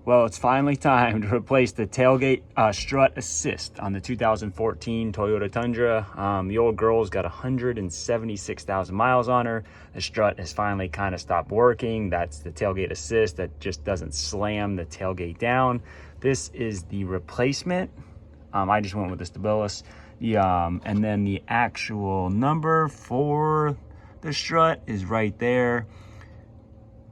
Well, it's finally time to replace the tailgate strut assist on the 2014 Toyota Tundra. The old girl's got 176,000 miles on her. The strut has finally kind of stopped working. That's the tailgate assist that just doesn't slam the tailgate down. This is the replacement. I just went with the Stabilis. And then the actual number for the strut is right there.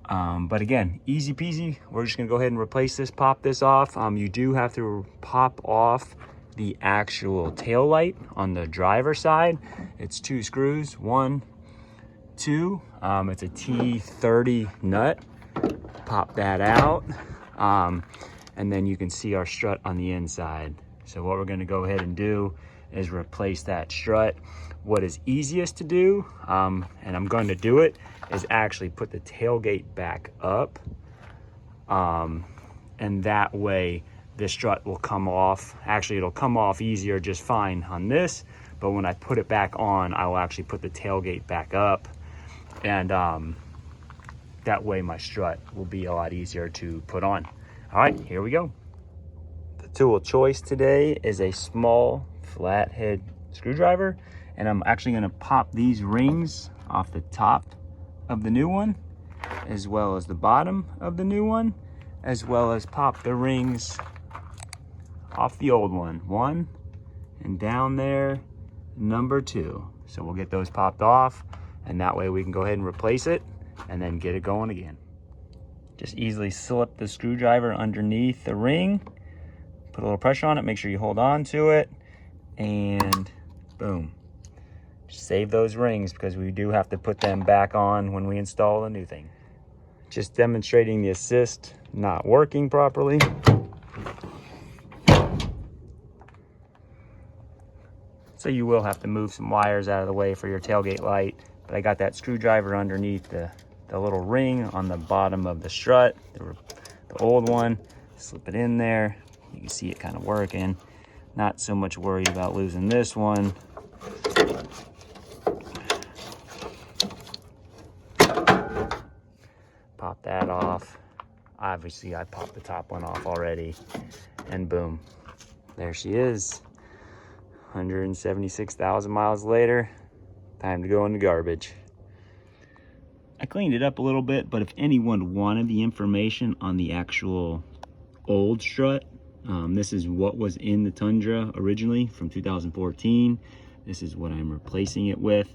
But again, easy peasy. We're just gonna go ahead and replace this, pop this off. You do have to pop off the actual tail light on the driver's side. It's 2 screws, 1, 2. It's a T30 nut. Pop that out. And then you can see our strut on the inside. So what we're gonna go ahead and do is replace that strut. What is easiest to do, and I'm going to do it, is actually put the tailgate back up. And that way the strut will come off. Actually, it'll come off easier just fine on this, but when I put it back on, I will actually put the tailgate back up. And that way my strut will be a lot easier to put on. All right, here we go. The tool of choice today is a small flathead screwdriver. And I'm actually gonna pop these rings off the top of the new one, as well as the bottom of the new one, as well as pop the rings off the old one. 1, and down there, number 2. So we'll get those popped off, and that way we can go ahead and replace it and then get it going again. Just easily slip the screwdriver underneath the ring, put a little pressure on it, make sure you hold on to it, and boom. Save those rings because we do have to put them back on when we install a new thing. Just demonstrating the assist not working properly. So you will have to move some wires out of the way for your tailgate light, but I got that screwdriver underneath the little ring on the bottom of the strut, the old one. Slip it in there. You can see it kind of working. Not so much worried about losing this one. Pop that off. Obviously, I popped the top one off already, and boom, there she is. 176,000 miles later, time to go in the garbage. I cleaned it up a little bit, but if anyone wanted the information on the actual old strut, this is what was in the Tundra originally from 2014. This is what I'm replacing it with.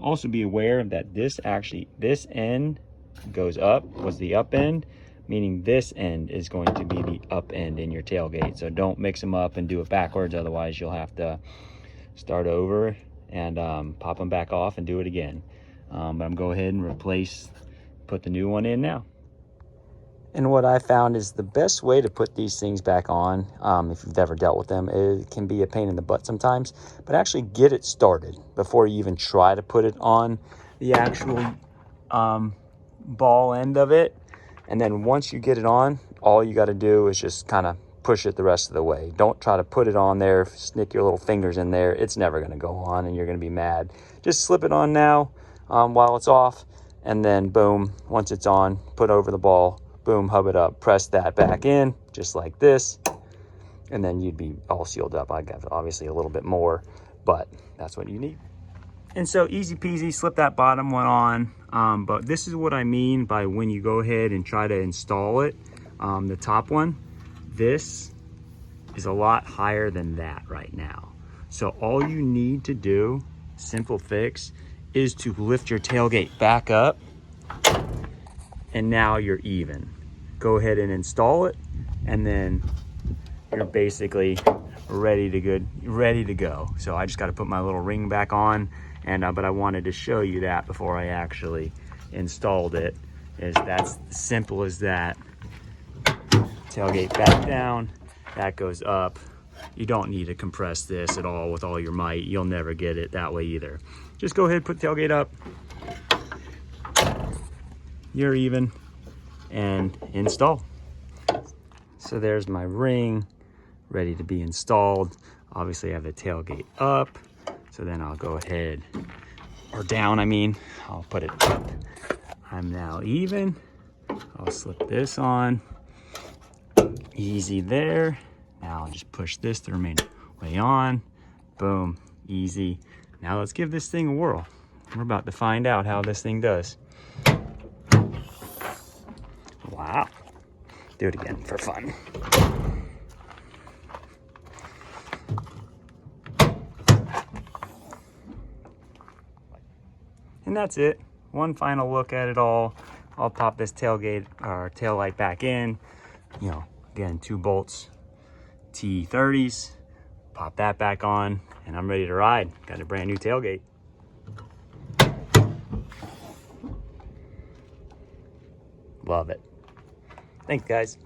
Also be aware that this end goes up, was the up end, meaning this end is going to be the up end in your tailgate. So don't mix them up and do it backwards, otherwise you'll have to start over and pop them back off and do it again. But I'm gonna go ahead and put the new one in now. And what I found is the best way to put these things back on, if you've ever dealt with them, it can be a pain in the butt sometimes, but actually get it started before you even try to put it on the actual ball end of it. And then once you get it on, all you got to do is just kind of push it the rest of the way. Don't try to put it on there, stick your little fingers in there. It's never going to go on and you're going to be mad. Just slip it on now while it's off, and then boom, once it's on, put over the ball, boom, hub it up, press that back in just like this, and then you'd be all sealed up. I got obviously a little bit more, but that's what you need. And so easy peasy, slip that bottom one on. But this is what I mean by when you go ahead and try to install it, the top one, this is a lot higher than that right now. So all you need to do, simple fix, is to lift your tailgate back up, and now you're even. Go ahead and install it, and then you're basically ready to go. So I just got to put my little ring back on. But I wanted to show you that before I actually installed it. That's simple as that. Tailgate back down, that goes up. You don't need to compress this at all with all your might. You'll never get it that way either. Just go ahead, put the tailgate up. You're even, and install. So there's my ring ready to be installed. Obviously I have the tailgate up. So then I'll go ahead, or down, I'll put it up. I'm now even. I'll slip this on. Easy there. Now I'll just push this the remaining way on. Boom, easy. Now let's give this thing a whirl. We're about to find out how this thing does. Wow. Do it again for fun. And that's it. One final look at it all. I'll pop this tailgate or tail light back in. You know, again, 2 bolts, T30s. Pop that back on, and I'm ready to ride. Got a brand new tailgate. Love it. Thanks, guys.